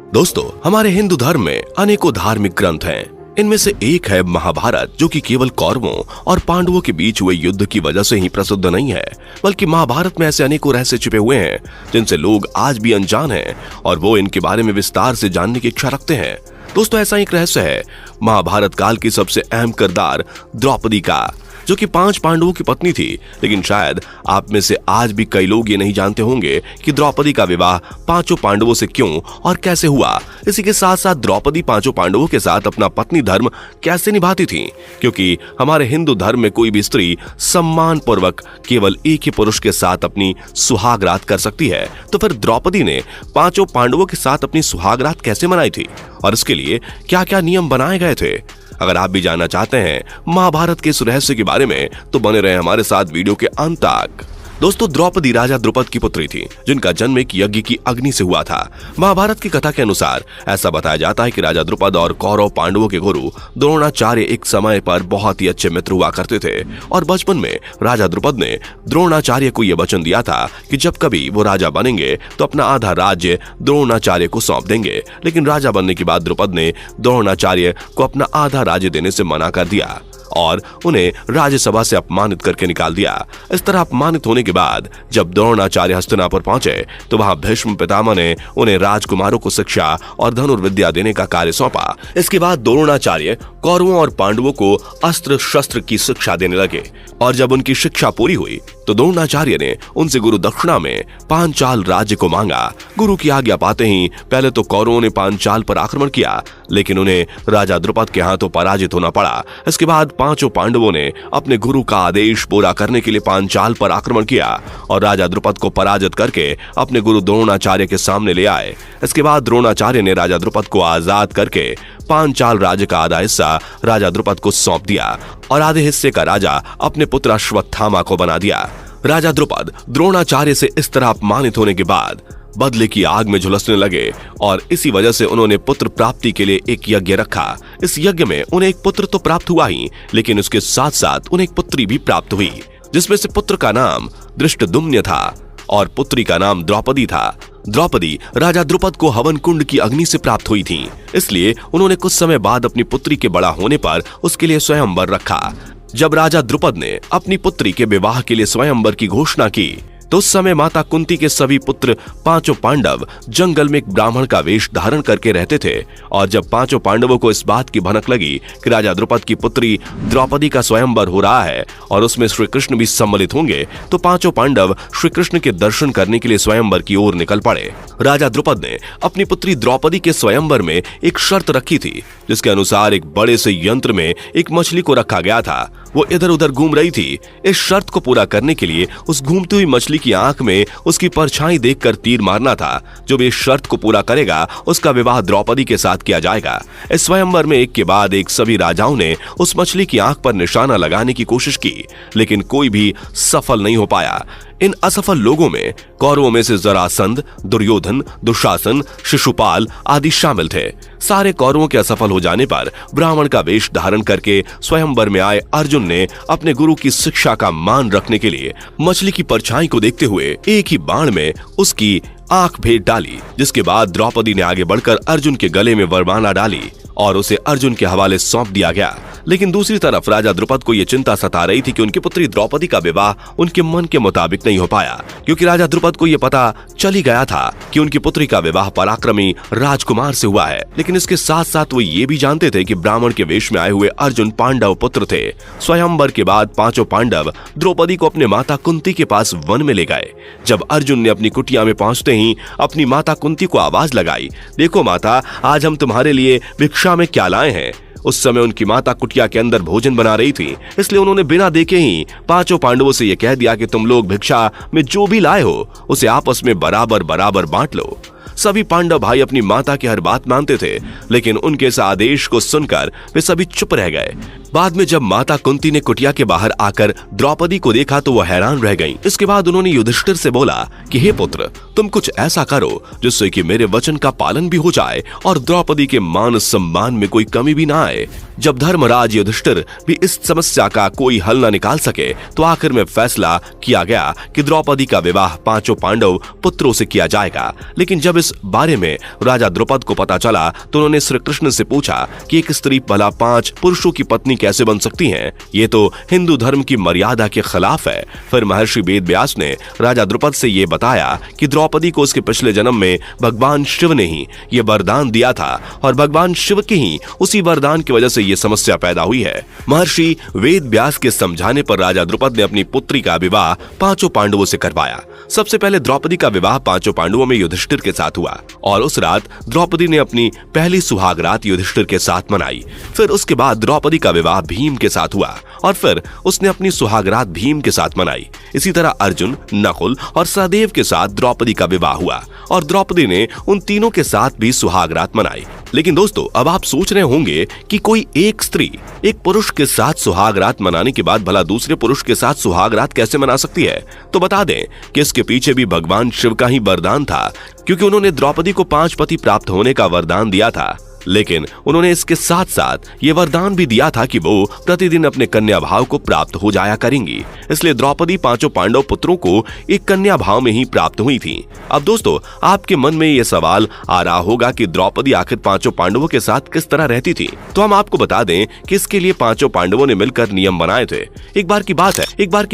दोस्तों, हमारे हिंदू धर्म में अनेकों धार्मिक ग्रंथ हैं। इनमें से एक है महाभारत, जो कि केवल कौरवों और पांडवों के बीच हुए युद्ध की वजह से ही प्रसिद्ध नहीं है, बल्कि महाभारत में ऐसे अनेकों रहस्य छिपे हुए हैं जिनसे लोग आज भी अनजान हैं और वो इनके बारे में विस्तार से जानने की इच्छा रखते हैं। दोस्तों, ऐसा एक रहस्य है महाभारत काल की सबसे अहम किरदार द्रौपदी का, जो कि 5 पांडवों की पत्नी थी। लेकिन शायद आप में से आज भी कई लोग ये नहीं जानते होंगे कि द्रौपदी का विवाह 5 पांडवों से क्यों और कैसे हुआ। इसी के साथ साथ द्रौपदी 5 पांडवों के साथ अपना पत्नी धर्म कैसे निभाती थी, क्योंकि हमारे हिंदू धर्म में कोई भी स्त्री सम्मान पूर्वक केवल एक ही पुरुष के साथ अपनी सुहाग रात कर सकती है। तो फिर द्रौपदी ने 5 पांडवों के साथ अपनी सुहाग रात कैसे मनाई थी और इसके लिए क्या क्या नियम बनाए गए थे। अगर आप भी जानना चाहते हैं महाभारत के इस रहस्य के बारे में, तो बने रहे हमारे साथ वीडियो के अंत तक। दोस्तों, द्रौपदी राजा द्रुपद की पुत्री थी, जिनका जन्म एक यज्ञ की अग्नि से हुआ था। महाभारत की कथा के अनुसार ऐसा बताया जाता है कि राजा द्रुपद और कौरव पांडवों के गुरु द्रोणाचार्य एक समय पर बहुत ही अच्छे मित्र हुआ करते थे और बचपन में राजा द्रुपद ने द्रोणाचार्य को यह वचन दिया था कि जब कभी वो राजा बनेंगे तो अपना आधा राज्य द्रोणाचार्य को सौंप देंगे। लेकिन राजा बनने के बाद द्रुपद ने द्रोणाचार्य को अपना आधा राज्य देने से मना कर दिया और उन्हें राज्यसभा से अपमानित करके निकाल दिया। इस तरह अपमानित होने के बाद जब द्रोणाचार्य हस्तिनापुर पहुंचे तो वहां भीष्म पितामह ने उन्हें राजकुमारों को शिक्षा और धनुर्विद्या देने का कार्य सौंपा। इसके बाद द्रोणाचार्य कौरवों और पांडवों को अस्त्र शस्त्र की शिक्षा देने लगे और जब उनकी शिक्षा पूरी हुई तो द्रोणाचार्य ने उनसे गुरु दक्षिणा में पांचाल राज्य को मांगा। गुरु की आज्ञा पाते ही पहले तो कौरवों ने पांचाल पर आक्रमण किया, लेकिन उन्हें राजा द्रुपद के हाथों पराजित होना पड़ा। इसके बाद 5 पांडवों ने अपने गुरु का आदेश पूरा करने के लिए पांचाल पर आक्रमण किया और राजा द्रुपद को पराजित करके अपने गुरु द्रोणाचार्य के सामने ले आए। इसके बाद द्रोणाचार्य ने राजा द्रुपद को आजाद करके पांचाल राज्य का आधा हिस्सा राजा द्रुपद को सौंप दिया और आधे हिस्से का राजा अपने पुत्र अश्वत्थामा को बना दिया। राजा द्रुपद द्रोणाचार्य से इस तरह अपमानित होने के बाद बदले की आग में झुलसने लगे और इसी वजह से उन्होंने पुत्र प्राप्ति के लिए एक यज्ञ रखा। इस यज्ञ में उन्हें एक पुत्र तो प्राप्त हुआ ही, लेकिन उसके साथ साथ उन्हें एक पुत्री भी प्राप्त हुई, जिसमें से पुत्र का नाम धृष्टद्युम्न था और पुत्री का नाम द्रौपदी था। द्रौपदी राजा द्रुपद को हवन कुंड की अग्नि से प्राप्त हुई थी, इसलिए उन्होंने कुछ समय बाद अपनी पुत्री के बड़ा होने पर उसके लिए स्वयंवर रखा। जब राजा द्रुपद ने अपनी पुत्री के विवाह के लिए स्वयंवर की घोषणा की तो उस समय माता कुंती के सभी पुत्र 5 पांडव जंगल में एक ब्राह्मण का वेश धारण करके रहते थे और जब 5 पांडवों को इस बात की भनक लगी कि राजा द्रुपद की पुत्री द्रौपदी का स्वयंवर हो रहा है और उसमें श्री कृष्ण भी सम्मिलित होंगे, तो 5 पांडव श्री कृष्ण के दर्शन करने के लिए स्वयंवर की ओर निकल पड़े। राजा द्रुपद ने अपनी पुत्री द्रौपदी के स्वयंवर में एक शर्त रखी थी, जिसके अनुसार एक बड़े से यंत्र में एक मछली को रखा गया था। वो इधर उधर घूम रही थी। इस शर्त को पूरा करने के लिए उस घूमती हुई मछली की आंख में उसकी परछाई देखकर तीर मारना था। जो भी इस शर्त को पूरा करेगा उसका विवाह द्रौपदी के साथ किया जाएगा। इस स्वयंवर में एक के बाद एक सभी राजाओं ने उस मछली की आंख पर निशाना लगाने की कोशिश की, लेकिन कोई भी सफल नहीं हो पाया। इन असफल लोगों में कौरवों में से जरासंध, दुर्योधन, दुशासन, शिशुपाल आदि शामिल थे। सारे कौरवों के असफल हो जाने पर ब्राह्मण का वेश धारण करके स्वयंवर में आए अर्जुन ने अपने गुरु की शिक्षा का मान रखने के लिए मछली की परछाई को देखते हुए एक ही बाण में उसकी आंख भेद डाली, जिसके बाद द्रौपदी ने आगे बढ़कर अर्जुन के गले में वरमाला डाली और उसे अर्जुन के हवाले सौंप दिया गया। लेकिन दूसरी तरफ राजा द्रुपद को यह चिंता सता रही थी कि उनकी पुत्री द्रौपदी का विवाह उनके मन के मुताबिक नहीं हो पाया, क्योंकि राजा द्रुपद को यह पता चल ही गया था कि उनकी पुत्री का विवाह पराक्रमी राजकुमार से हुआ है। लेकिन इसके साथ साथ वो ये भी जानते थे कि ब्राह्मण के वेश में आए हुए अर्जुन पांडव पुत्र थे। स्वयंवर के बाद 5 पांडव द्रौपदी को अपने माता कुंती के पास वन में ले गए। जब अर्जुन ने अपनी कुटिया में पहुंचते ही अपनी माता कुंती को आवाज लगाई, देखो माता, आज हम तुम्हारे लिए भिक्षा में क्या लाए हैं। उस समय उनकी माता कुटिया के अंदर भोजन बना रही थी, इसलिए उन्होंने बिना देखे ही 5 पांडवों से यह कह दिया कि तुम लोग भिक्षा में जो भी लाए हो उसे आपस में बराबर बराबर बांट लो। सभी पांडव भाई अपनी माता की हर बात मानते थे, लेकिन उनके इस आदेश को सुनकर वे सभी चुप रह गए। बाद में जब माता कुंती ने कुटिया के बाहर आकर द्रौपदी को देखा तो वो हैरान रह गईं। इसके बाद उन्होंने युधिष्ठिर से बोला कि हे पुत्र, तुम कुछ ऐसा करो जिससे कि मेरे वचन का पालन भी हो जाए और द्रौपदी के मान सम्मान में कोई कमी भी ना आए। जब धर्मराज युधिष्ठिर भी इस समस्या का कोई हल न निकाल सके तो आखिर में फैसला किया गया कि द्रौपदी का विवाह पांचों पांडव पुत्रों से किया जाएगा। लेकिन जब इस बारे में राजा द्रुपद को पता चला तो उन्होंने श्री कृष्ण से पूछा कि एक स्त्री भला 5 पुरुषों की पत्नी कैसे बन सकती हैं? ये तो हिंदू धर्म की मर्यादा के खिलाफ है। फिर महर्षि वेद व्यास ने राजा द्रुपद से ये बताया कि द्रौपदी को उसके पिछले जन्म में भगवान शिव ने ही ये वरदान दिया था और भगवान शिव के ही उसी वरदान की वजह से ये समस्या पैदा हुई है। महर्षि वेद व्यास के समझाने पर राजा द्रुपद ने अपनी पुत्री का विवाह 5 पांडवों से करवाया। सबसे पहले द्रौपदी का विवाह 5 पांडवों में युधिष्ठिर के साथ हुआ और उस रात द्रौपदी ने अपनी पहली सुहाग रात युधिष्ठिर के साथ मनाई। फिर उसके बाद द्रौपदी का विवाह भीम के साथ हुआ और फिर उसने अपनी सुहाग रात भीम के साथ मनाई। इसी तरह अर्जुन, नकुल और सहदेव के साथ द्रौपदी का विवाह हुआ और द्रौपदी ने उन तीनों के साथ भी सुहाग रात मनाई। लेकिन दोस्तों, अब आप सोच रहे होंगे कि कोई एक स्त्री एक पुरुष के साथ सुहाग रात मनाने के बाद भला दूसरे पुरुष के साथ सुहाग रात कैसे मना सकती है? तो बता दें कि इसके पीछे भी भगवान शिव का ही वरदान था, क्योंकि उन्होंने द्रौपदी को 5 पति प्राप्त होने का वरदान दिया था। लेकिन उन्होंने इसके साथ साथ ये वरदान भी दिया था कि वो प्रतिदिन अपने कन्या भाव को प्राप्त हो जाया करेंगी। इसलिए द्रौपदी 5 पांडव पुत्रों को एक कन्या भाव में ही प्राप्त हुई थी। अब दोस्तों, आपके मन में ये सवाल आ रहा होगा कि द्रौपदी आखिर 5 पांडवों के साथ किस तरह रहती थी। तो हम आपको बता दें कि इसके लिए 5 पांडवों ने मिलकर नियम बनाए थे। एक बार की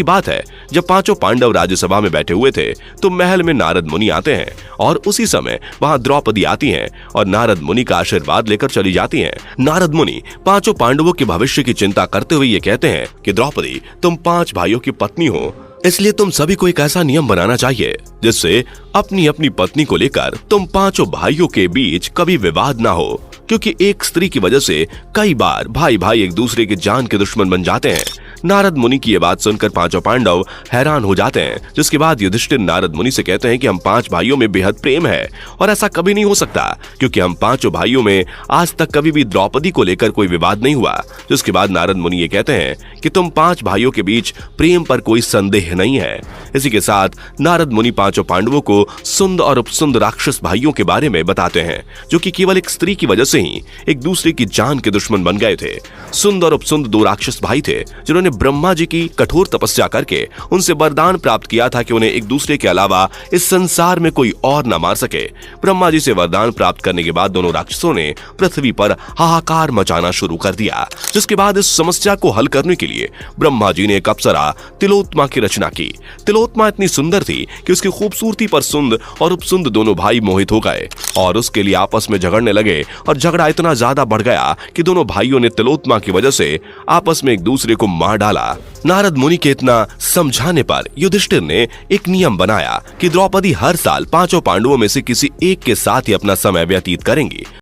बात है जब 5 पांडव राज्यसभा में बैठे हुए थे तो महल में नारद मुनि आते हैं और उसी समय वहां द्रौपदी आती हैं और नारद मुनि का आशीर्वाद लेकर चली जाती हैं। नारद मुनि 5 पांडवों के भविष्य की चिंता करते हुए ये कहते हैं कि द्रौपदी, तुम 5 भाइयों की पत्नी हो, इसलिए तुम सभी को एक ऐसा नियम बनाना चाहिए जिससे अपनी अपनी पत्नी को लेकर तुम 5 भाइयों के बीच कभी विवाद ना हो, क्योंकि एक स्त्री की वजह से कई बार भाई भाई एक दूसरे के जान के दुश्मन बन जाते हैं। नारद मुनि की ये बात सुनकर 5 पांडव हैरान हो जाते हैं, जिसके बाद युधिष्ठिर नारद मुनि से कहते हैं कि हम 5 भाइयों में बेहद प्रेम है और ऐसा कभी नहीं हो सकता, क्योंकि हम 5 भाइयों में आज तक कभी भी द्रौपदी को लेकर कोई विवाद नहीं हुआ। जिसके बाद नारद मुनि ये कहते हैं कि तुम 5 भाइयों के बीच प्रेम पर कोई संदेह नहीं है। इसी के साथ नारद मुनि 5 पांडवों को सुंद और उपसुंद राक्षस भाइयों के बारे में बताते हैं, जो कि केवल एक स्त्री की वजह से ही एक दूसरे की जान के दुश्मन बन गए थे। सुंद और उपसुंद 2 राक्षस भाई थे जिन्होंने ब्रह्मा जी की कठोर तपस्या करके उनसे वरदान प्राप्त किया था कि उन्हें एक दूसरे के अलावा इस संसार में कोई और न मार सके। ब्रह्मा जी से वरदान प्राप्त करने के बाद दोनों राक्षसों ने पृथ्वी पर हाहाकार मचाना शुरू कर दिया, जिसके बाद इस समस्या को हल करने के लिए ब्रह्मा जी ने एक अप्सरा तिलोत्मा की रचना की। तिलोत्मा इतनी सुंदर थी कि उसकी खूबसूरती पर सुंद और उपसुंद दोनों भाई मोहित हो गए और उसके लिए आपस में झगड़ने लगे और झगड़ा इतना ज्यादा बढ़ गया कि दोनों भाइयों ने तिलोत्मा की वजह से आपस में एक दूसरे को मार डाला। नारद मुनि के इतना समझाने पर युधिष्ठिर ने एक नियम बनाया कि द्रौपदी हर साल 5 पांडवों में से किसी एक के साथ ही अपना समय व्यतीत करेंगी।